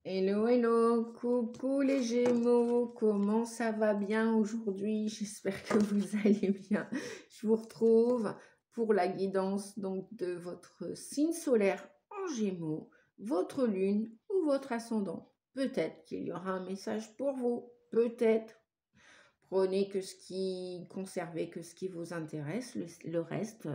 Hello, hello, coucou les Gémeaux, comment ça va bien aujourd'hui? J'espère que vous allez bien. Je vous retrouve pour la guidance donc de votre signe solaire en Gémeaux, votre lune ou votre ascendant. Peut-être qu'il y aura un message pour vous, peut-être. Prenez que ce qui, conservez que ce qui vous intéresse, le reste,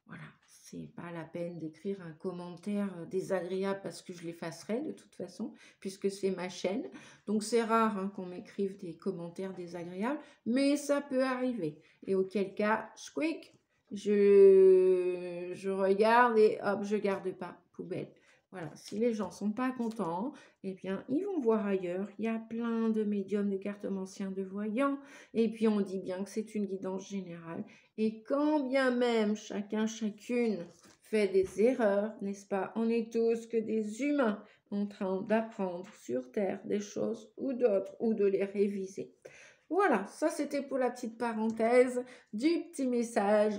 voilà, c'est pas la peine d'écrire un commentaire désagréable parce que je l'effacerai de toute façon, puisque c'est ma chaîne. Donc c'est rare hein, qu'on m'écrive des commentaires désagréables, mais ça peut arriver. Et auquel cas, squeak, je regarde et hop, je garde pas, poubelle. Voilà, si les gens sont pas contents, eh bien, ils vont voir ailleurs. Il y a plein de médiums, de cartomanciens, de voyants. Et puis, on dit bien que c'est une guidance générale. Et quand bien même chacun, chacune fait des erreurs, n'est-ce pas? On est tous que des humains en train d'apprendre sur Terre des choses ou d'autres, ou de les réviser. Voilà, ça c'était pour la petite parenthèse du petit message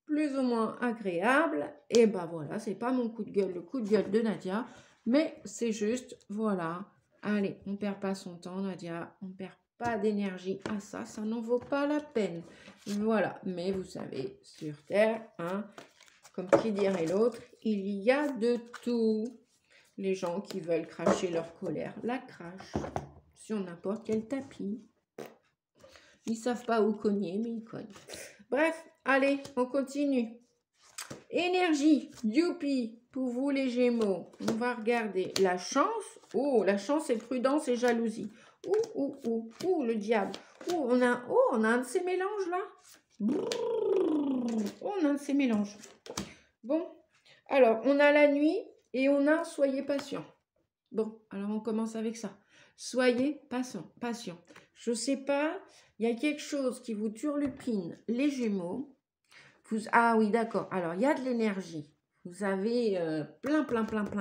plus ou moins agréable. Et ben voilà, c'est pas mon coup de gueule, le coup de gueule de Nadia, mais c'est juste, voilà, allez, on perd pas son temps, Nadia, on perd pas d'énergie à ça, ça n'en vaut pas la peine. Voilà, mais vous savez, sur Terre, hein, comme qui dirait l'autre, il y a de tout. Les gens qui veulent cracher leur colère la crachent sur n'importe quel tapis. Ils savent pas où cogner, mais ils cognent. Bref, allez, on continue. Énergie, youpi, pour vous les Gémeaux. On va regarder la chance. Oh, la chance et prudence et jalousie. Le diable. On a un de ces mélanges là. On a un de ces mélanges. Bon, alors on a la nuit et on a soyez patient. Bon, alors on commence avec ça. Soyez patient. Je sais pas, il y a quelque chose qui vous turlupine, les Gémeaux. Ah oui, d'accord. Alors, il y a de l'énergie. Vous avez plein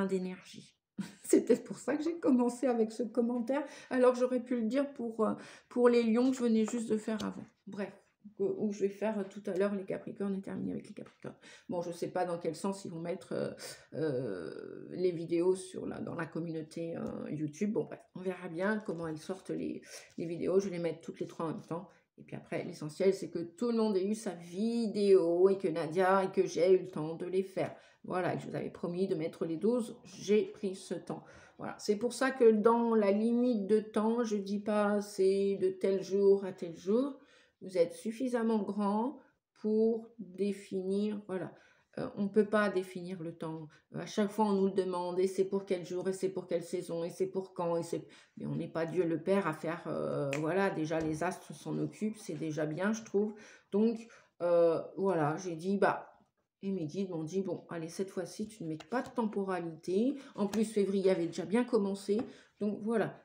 d'énergie. C'est peut-être pour ça que j'ai commencé avec ce commentaire, alors j'aurais pu le dire pour les lions que je venais juste de faire avant. Bref, où je vais faire tout à l'heure les Capricornes et terminer avec les Capricornes. Bon, je ne sais pas dans quel sens ils vont mettre les vidéos dans la communauté YouTube. Bon, bref, on verra bien comment elles sortent les vidéos. Je vais les mettre toutes les 3 en même temps. Et puis après, l'essentiel, c'est que tout le monde ait eu sa vidéo et que Nadia et que j'ai eu le temps de les faire. Voilà, je vous avais promis de mettre les 12, j'ai pris ce temps. Voilà, c'est pour ça que dans la limite de temps, je ne dis pas c'est de tel jour à tel jour. Vous êtes suffisamment grand pour définir, voilà. On ne peut pas définir le temps. À chaque fois, on nous le demande, et c'est pour quel jour, et c'est pour quelle saison, et c'est pour quand, mais on n'est pas Dieu le Père à faire, voilà, déjà les astres s'en occupent, c'est déjà bien, je trouve. Donc, voilà, j'ai dit, et mes guides m'ont dit, bon, allez, cette fois-ci, tu ne mets pas de temporalité. En plus, février avait déjà bien commencé. Donc, voilà,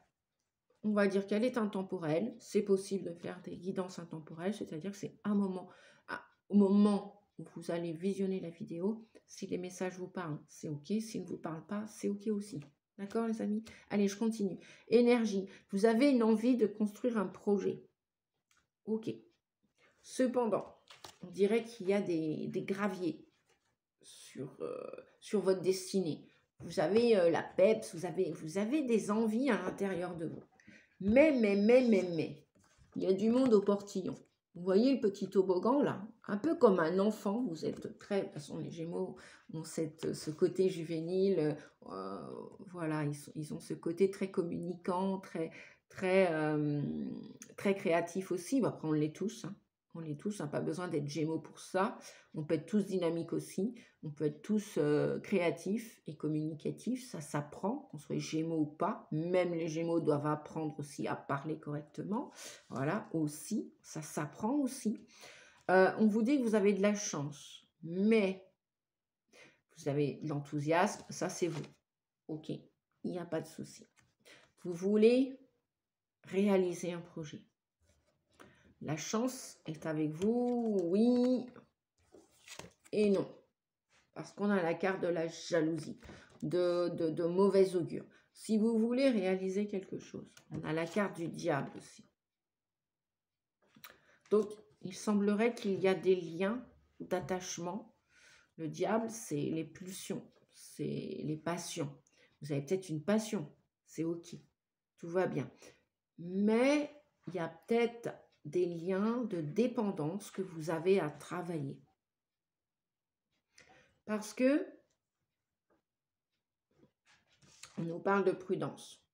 on va dire qu'elle est intemporelle. C'est possible de faire des guidances intemporelles, c'est-à-dire que c'est un moment, au moment où vous allez visionner la vidéo, si les messages vous parlent, c'est OK. S'ils ne vous parlent pas, c'est OK aussi. D'accord, les amis? Allez, je continue. Énergie. Vous avez une envie de construire un projet. OK. Cependant, on dirait qu'il y a des graviers sur votre destinée. Vous avez la peps, vous avez des envies à l'intérieur de vous. Mais, il y a du monde au portillon. Vous voyez le petit toboggan là, un peu comme un enfant, vous êtes très, de toute façon les Gémeaux ont ce côté juvénile, voilà, ils ont ce côté très communicant, très créatif aussi, après on l'est tous, hein. On l'est tous, hein, pas besoin d'être Gémeaux pour ça, on peut être tous dynamiques aussi, on peut être tous créatifs et communicatifs, ça s'apprend, qu'on soit Gémeaux ou pas, même les Gémeaux doivent apprendre aussi à parler correctement, voilà, aussi, ça s'apprend aussi. On vous dit que vous avez de la chance, mais vous avez de l'enthousiasme, ça c'est vous, ok, il n'y a pas de souci. Vous voulez réaliser un projet. La chance est avec vous, oui et non. Parce qu'on a la carte de la jalousie, de mauvais augure. Si vous voulez réaliser quelque chose, on a la carte du diable aussi. Donc, il semblerait qu'il y a des liens d'attachement. Le diable, c'est les pulsions, c'est les passions. Vous avez peut-être une passion. c'est ok, tout va bien. Mais il y a peut-être des liens de dépendance que vous avez à travailler. Parce que on nous parle de prudence.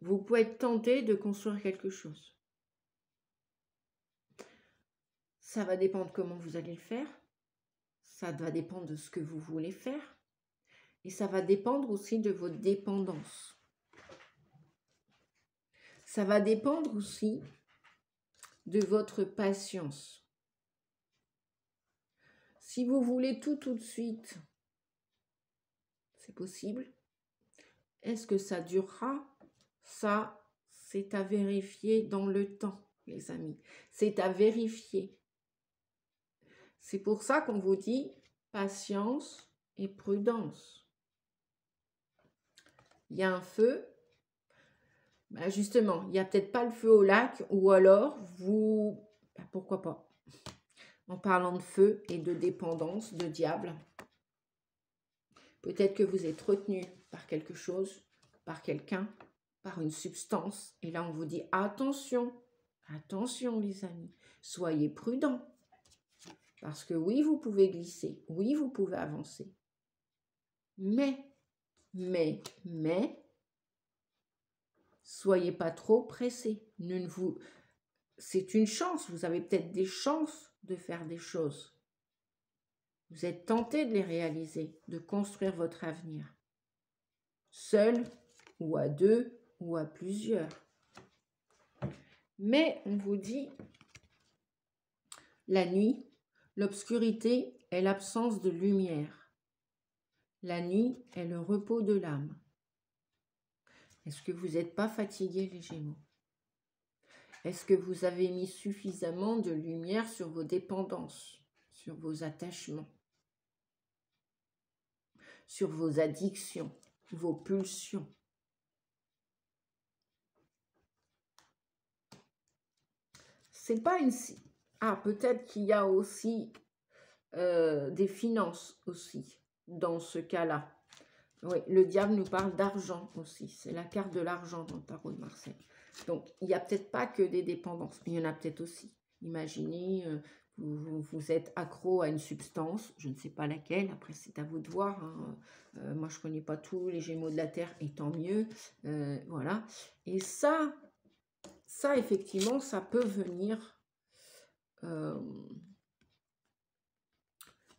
Vous pouvez être tenté de construire quelque chose. Ça va dépendre comment vous allez le faire. Ça va dépendre de ce que vous voulez faire. Et ça va dépendre aussi de votre dépendance. Ça va dépendre aussi de votre patience. Si vous voulez tout de suite, c'est possible. Est-ce que ça durera? Ça, c'est à vérifier dans le temps, les amis. C'est à vérifier. C'est pour ça qu'on vous dit patience et prudence. Il y a un feu. Ben justement, il n'y a peut-être pas le feu au lac, ou alors vous... Ben pourquoi pas? En parlant de feu et de dépendance, de diable, peut-être que vous êtes retenu par quelque chose, par quelqu'un, par une substance. Et là, on vous dit attention, attention les amis, soyez prudents. Parce que oui, vous pouvez glisser, oui, vous pouvez avancer. Mais, soyez pas trop pressés. C'est une chance, vous avez peut-être des chances de faire des choses. Vous êtes tenté de les réaliser, de construire votre avenir. Seul, ou à deux, ou à plusieurs. Mais on vous dit, la nuit, l'obscurité est l'absence de lumière. La nuit est le repos de l'âme. Est-ce que vous n'êtes pas fatigués, les Gémeaux? Est-ce que vous avez mis suffisamment de lumière sur vos dépendances, sur vos attachements, sur vos addictions, vos pulsions? C'est pas une... Ah, peut-être qu'il y a aussi des finances aussi dans ce cas-là. Oui, le diable nous parle d'argent aussi. C'est la carte de l'argent dans le tarot de Marseille. Donc, il n'y a peut-être pas que des dépendances, mais il y en a peut-être aussi. Imaginez, vous êtes accro à une substance, je ne sais pas laquelle, après c'est à vous de voir. Hein. Moi, je ne connais pas tous les Gémeaux de la Terre, et tant mieux. Voilà. Et ça, effectivement, ça peut venir...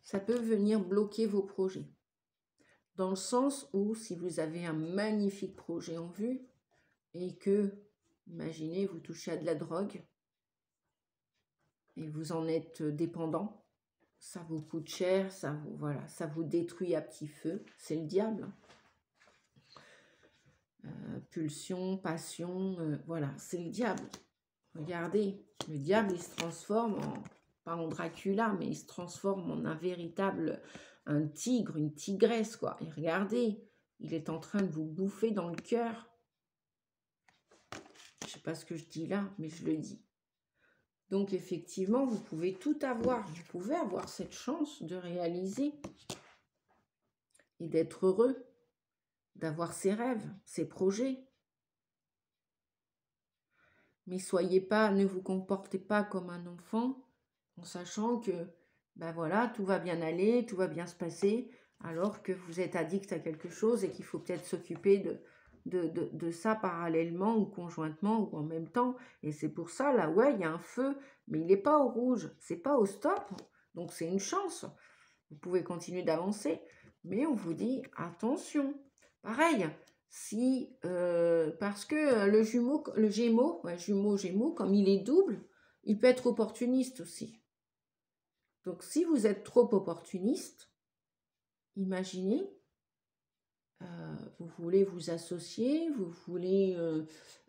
ça peut venir bloquer vos projets. Dans le sens où, si vous avez un magnifique projet en vue et que, imaginez, vous touchez à de la drogue et vous en êtes dépendant, ça vous coûte cher, ça vous détruit à petit feu. C'est le diable. Pulsion, passion, voilà, c'est le diable. Regardez, le diable, il se transforme pas en Dracula, mais il se transforme en un véritable... un tigre, une tigresse, quoi. Et regardez, il est en train de vous bouffer dans le cœur. Je ne sais pas ce que je dis là, mais je le dis. Donc, effectivement, vous pouvez tout avoir. Vous pouvez avoir cette chance de réaliser et d'être heureux, d'avoir ses rêves, ses projets. Mais ne vous comportez pas comme un enfant en sachant que ben voilà, tout va bien aller, tout va bien se passer, alors que vous êtes addict à quelque chose et qu'il faut peut-être s'occuper de ça parallèlement ou conjointement ou en même temps. Et c'est pour ça, là, ouais, il y a un feu, mais il n'est pas au rouge, c'est pas au stop, donc c'est une chance. Vous pouvez continuer d'avancer, mais on vous dit, attention. Pareil, si, parce que le Gémeaux, comme il est double, il peut être opportuniste aussi. Donc, si vous êtes trop opportuniste, imaginez, vous voulez vous associer, vous voulez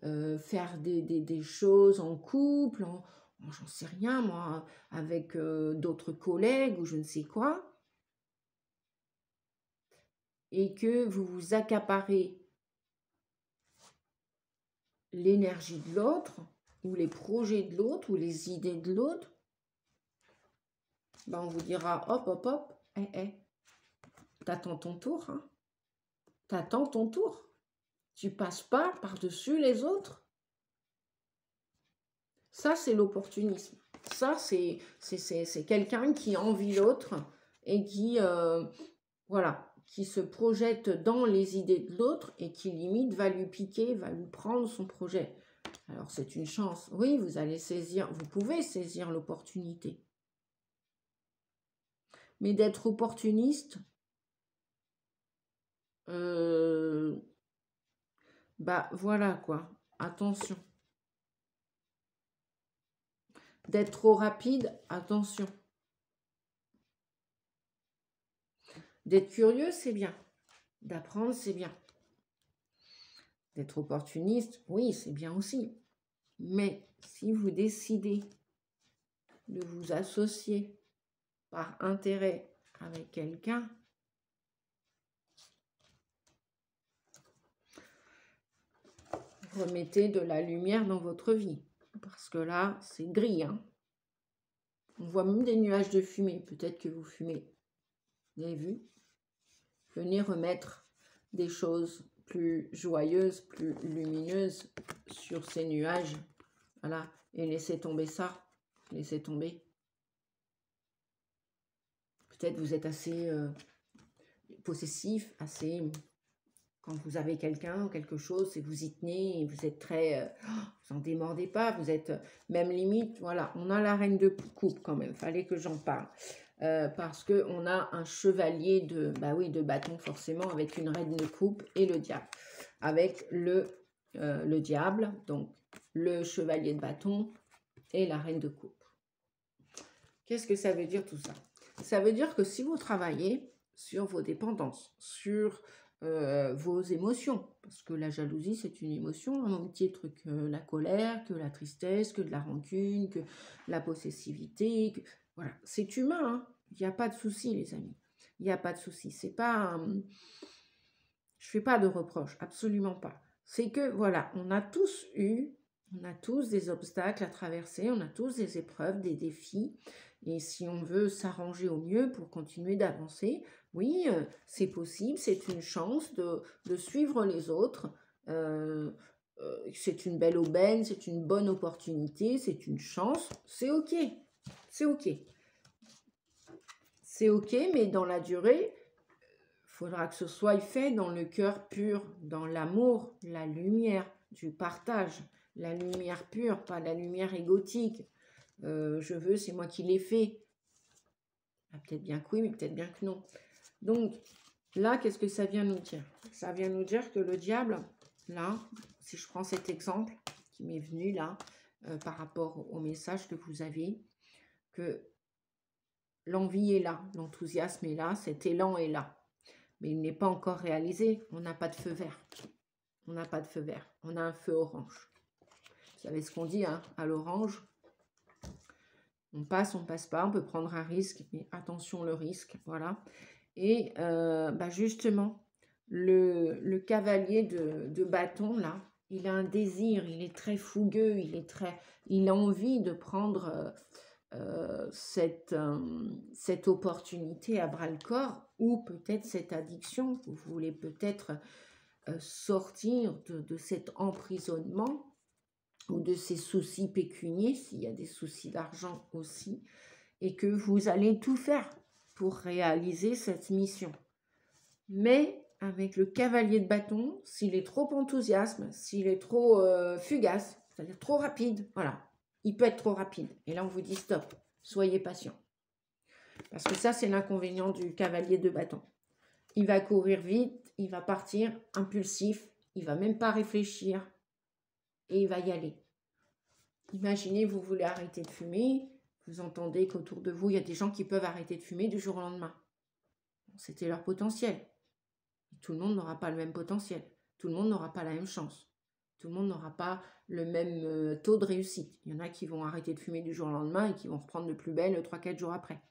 faire des choses en couple, j'en sais rien moi, avec d'autres collègues ou je ne sais quoi, et que vous vous accaparez l'énergie de l'autre, ou les projets de l'autre, ou les idées de l'autre, ben on vous dira hop, hop, hop, t'attends ton tour. Hein. T'attends ton tour. Tu passes pas par-dessus les autres. Ça, c'est l'opportunisme. Ça, c'est quelqu'un qui envie l'autre et qui, voilà, qui se projette dans les idées de l'autre et qui, limite, va lui piquer, va lui prendre son projet. Alors, c'est une chance. Oui, vous allez saisir, vous pouvez saisir l'opportunité. Mais d'être opportuniste, bah voilà quoi, attention. D'être trop rapide, attention. D'être curieux, c'est bien. D'apprendre, c'est bien. D'être opportuniste, oui, c'est bien aussi. Mais si vous décidez de vous associer par intérêt avec quelqu'un, remettez de la lumière dans votre vie. Parce que là, c'est gris. Hein. On voit même des nuages de fumée. Peut-être que vous fumez. Vous avez vu? Venez remettre des choses plus joyeuses, plus lumineuses sur ces nuages. Voilà. Et laissez tomber ça. Laissez tomber. Peut-être vous êtes assez possessif, assez... Quand vous avez quelqu'un ou quelque chose et vous y tenez, et vous êtes très... vous n'en démordez pas, vous êtes même limite... Voilà, on a la reine de coupe quand même, fallait que j'en parle. Parce qu'on a un chevalier de... Bah oui, de bâton forcément, avec une reine de coupe et le diable. Avec le diable, donc le chevalier de bâton et la reine de coupe. Qu'est-ce que ça veut dire tout ça? Ça veut dire que si vous travaillez sur vos dépendances, sur vos émotions, parce que la jalousie c'est une émotion, au même titre que la colère, que la tristesse, que de la rancune, que la possessivité, que... voilà, c'est humain, hein. Il n'y a pas de souci les amis, il n'y a pas de souci, c'est pas... je fais pas de reproches, absolument pas. C'est que voilà, on a tous des obstacles à traverser, on a tous des épreuves, des défis, et si on veut s'arranger au mieux pour continuer d'avancer, oui, c'est possible, c'est une chance de suivre les autres, c'est une belle aubaine, c'est une bonne opportunité, c'est une chance, c'est ok, c'est ok. C'est ok, mais dans la durée, il faudra que ce soit fait dans le cœur pur, dans l'amour, la lumière du partage, la lumière pure, pas la lumière égotique. Je veux, c'est moi qui l'ai fait. Ah, peut-être bien que oui, mais peut-être bien que non. Donc, là, qu'est-ce que ça vient nous dire? Ça vient nous dire que le diable, là, si je prends cet exemple qui m'est venu là, par rapport au message que vous avez, que l'envie est là, l'enthousiasme est là, cet élan est là. Mais il n'est pas encore réalisé. On n'a pas de feu vert. On n'a pas de feu vert. On a un feu orange. Vous savez ce qu'on dit, hein, à l'orange? On passe pas. On peut prendre un risque, mais attention le risque. Voilà. Et bah justement, le cavalier de bâton, là, il a un désir, il est très fougueux, il a envie de prendre cette opportunité à bras-le-corps, ou peut-être cette addiction. Vous voulez peut-être sortir de cet emprisonnement ou de ces soucis pécuniaires, s'il y a des soucis d'argent aussi, et que vous allez tout faire pour réaliser cette mission. Mais avec le cavalier de bâton, s'il est trop enthousiaste, s'il est trop fugace, c'est-à-dire trop rapide, voilà, il peut être trop rapide. Et là, on vous dit stop, soyez patient. Parce que ça, c'est l'inconvénient du cavalier de bâton. Il va courir vite, il va partir impulsif, il va même pas réfléchir et il va y aller. Imaginez, vous voulez arrêter de fumer, vous entendez qu'autour de vous, il y a des gens qui peuvent arrêter de fumer du jour au lendemain. C'était leur potentiel. Tout le monde n'aura pas le même potentiel. Tout le monde n'aura pas la même chance. Tout le monde n'aura pas le même taux de réussite. Il y en a qui vont arrêter de fumer du jour au lendemain et qui vont reprendre de plus belle 3-4 jours après.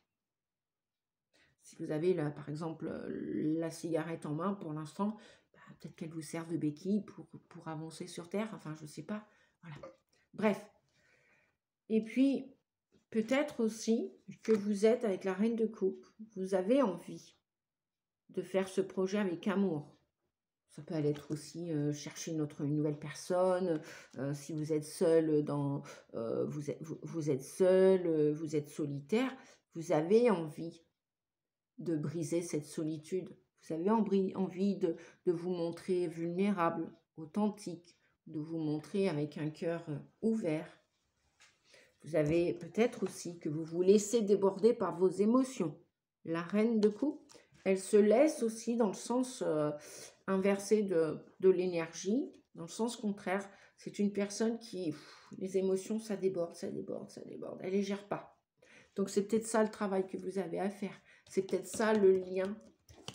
Si vous avez, là, par exemple, la cigarette en main, pour l'instant, bah, peut-être qu'elle vous sert de béquille pour avancer sur Terre. Enfin, je ne sais pas. Voilà. Bref. Et puis, peut-être aussi que vous êtes avec la reine de coupe. Vous avez envie de faire ce projet avec amour. Ça peut aller être aussi chercher une nouvelle personne. Si vous êtes seul, vous êtes seul, vous êtes solitaire, vous avez envie de briser cette solitude. Vous avez envie de vous montrer vulnérable, authentique, de vous montrer avec un cœur ouvert. Vous avez peut-être aussi que vous vous laissez déborder par vos émotions. La reine de coupe, elle se laisse aussi dans le sens inversé de l'énergie, dans le sens contraire. C'est une personne qui, les émotions, ça déborde, ça déborde, ça déborde. Elle ne les gère pas. Donc c'est peut-être ça le travail que vous avez à faire. C'est peut-être ça le lien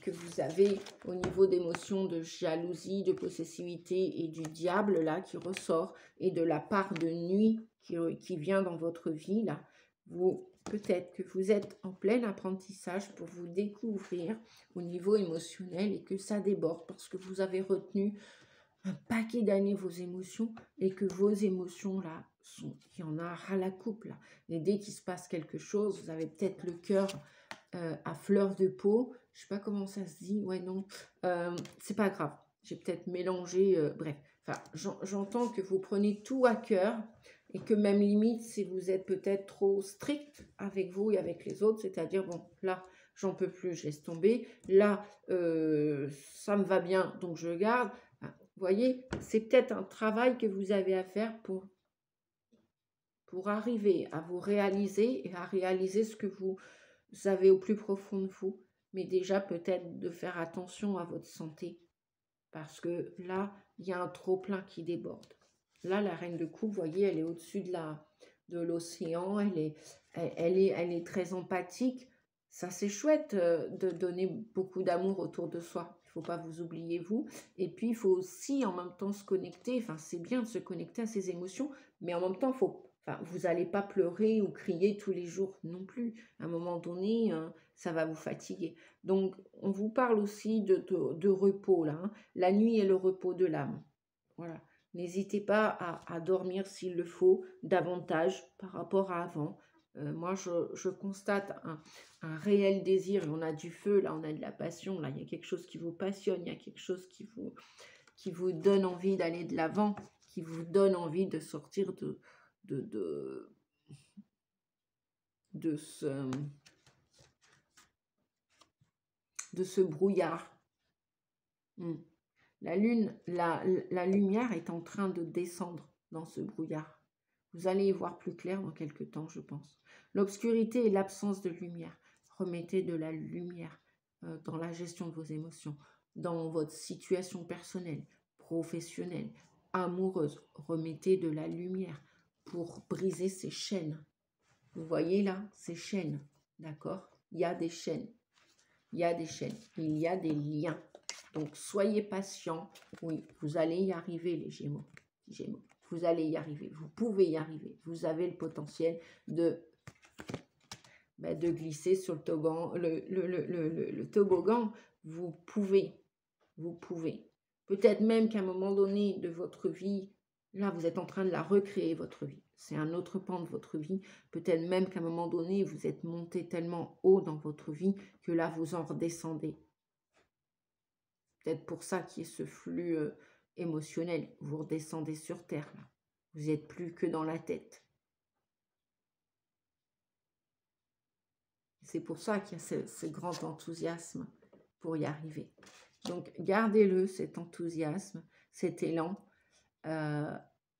que vous avez au niveau d'émotions, de jalousie, de possessivité et du diable là qui ressort et de la part de nuit qui vient dans votre vie là. Peut-être que vous êtes en plein apprentissage pour vous découvrir au niveau émotionnel et que ça déborde parce que vous avez retenu un paquet d'années vos émotions et que vos émotions là il y en a ras la coupe là. Et dès qu'il se passe quelque chose, vous avez peut-être le cœur à fleur de peau. Je sais pas comment ça se dit. Ouais, non. C'est pas grave. J'ai peut-être mélangé. Bref. Enfin, j'entends que vous prenez tout à cœur et que même limite, si vous êtes peut-être trop strict avec vous et avec les autres, c'est-à-dire, bon, là, j'en peux plus, je laisse tomber. Là, ça me va bien, donc je garde. Enfin, vous voyez, c'est peut-être un travail que vous avez à faire pour arriver à vous réaliser et à réaliser ce que vous avez au plus profond de vous. Mais déjà, peut-être de faire attention à votre santé. Parce que là, il y a un trop-plein qui déborde. Là, la reine de coupe, vous voyez, elle est au-dessus de l'océan. Elle est très empathique. Ça, c'est chouette de donner beaucoup d'amour autour de soi. Il ne faut pas vous oublier, vous. Et puis, il faut aussi en même temps se connecter. Enfin, c'est bien de se connecter à ses émotions. Mais en même temps, vous n'allez pas pleurer ou crier tous les jours non plus. À un moment donné, ça va vous fatiguer. Donc, on vous parle aussi de repos, là. Hein. La nuit est le repos de l'âme. Voilà. N'hésitez pas à dormir s'il le faut, davantage par rapport à avant. Moi, je constate un réel désir. Et on a du feu, là, on a de la passion. Là, il y a quelque chose qui vous passionne, il y a quelque chose qui vous donne envie d'aller de l'avant, qui vous donne envie de sortir de ce brouillard. La lune, la lumière est en train de descendre dans ce brouillard. Vous allez y voir plus clair dans quelques temps, je pense. L'obscurité et l'absence de lumière. Remettez de la lumière dans la gestion de vos émotions, dans votre situation personnelle, professionnelle, amoureuse. Remettez de la lumière pour briser ces chaînes. Vous voyez là, ces chaînes, d'accord? Il y a des chaînes. Il y a des chaînes. Il y a des liens. Donc, soyez patients. Oui, vous allez y arriver, les Gémeaux. Vous allez y arriver. Vous pouvez y arriver. Vous avez le potentiel de glisser sur le toboggan. Le toboggan, vous pouvez. Vous pouvez. Peut-être même qu'à un moment donné de votre vie, là, vous êtes en train de la recréer, votre vie. C'est un autre pan de votre vie. Peut-être même qu'à un moment donné, vous êtes monté tellement haut dans votre vie que là, vous en redescendez. Peut-être pour ça qu'il y a ce flux émotionnel. Vous redescendez sur terre, là. Vous n'êtes plus que dans la tête. C'est pour ça qu'il y a ce grand enthousiasme pour y arriver. Donc, gardez-le, cet enthousiasme, cet élan,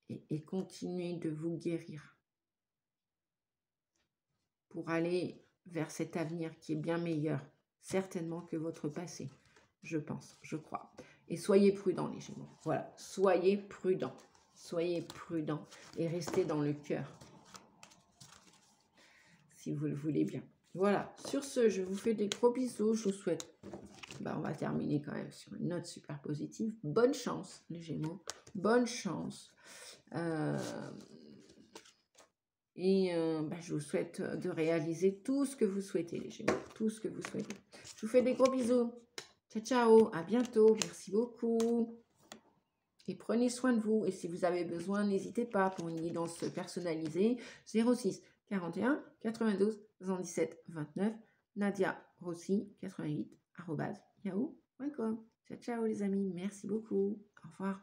et continuez de vous guérir pour aller vers cet avenir qui est bien meilleur, certainement, que votre passé. Je pense, je crois. Et soyez prudents, les Gémeaux. Voilà, soyez prudents. Soyez prudents et restez dans le cœur, si vous le voulez bien. Voilà, sur ce, je vous fais des gros bisous. Je vous souhaite, on va terminer quand même sur une note super positive. Bonne chance, les Gémeaux. Bonne chance. Je vous souhaite de réaliser tout ce que vous souhaitez, les Gémeaux. Tout ce que vous souhaitez. Je vous fais des gros bisous. Ciao, ciao, à bientôt, merci beaucoup. Et prenez soin de vous. Et si vous avez besoin, n'hésitez pas pour une guidance personnalisée. 06 41 92 77 29. Nadia Rossi 88 @ yahoo.com. Ciao, ciao les amis. Merci beaucoup. Au revoir.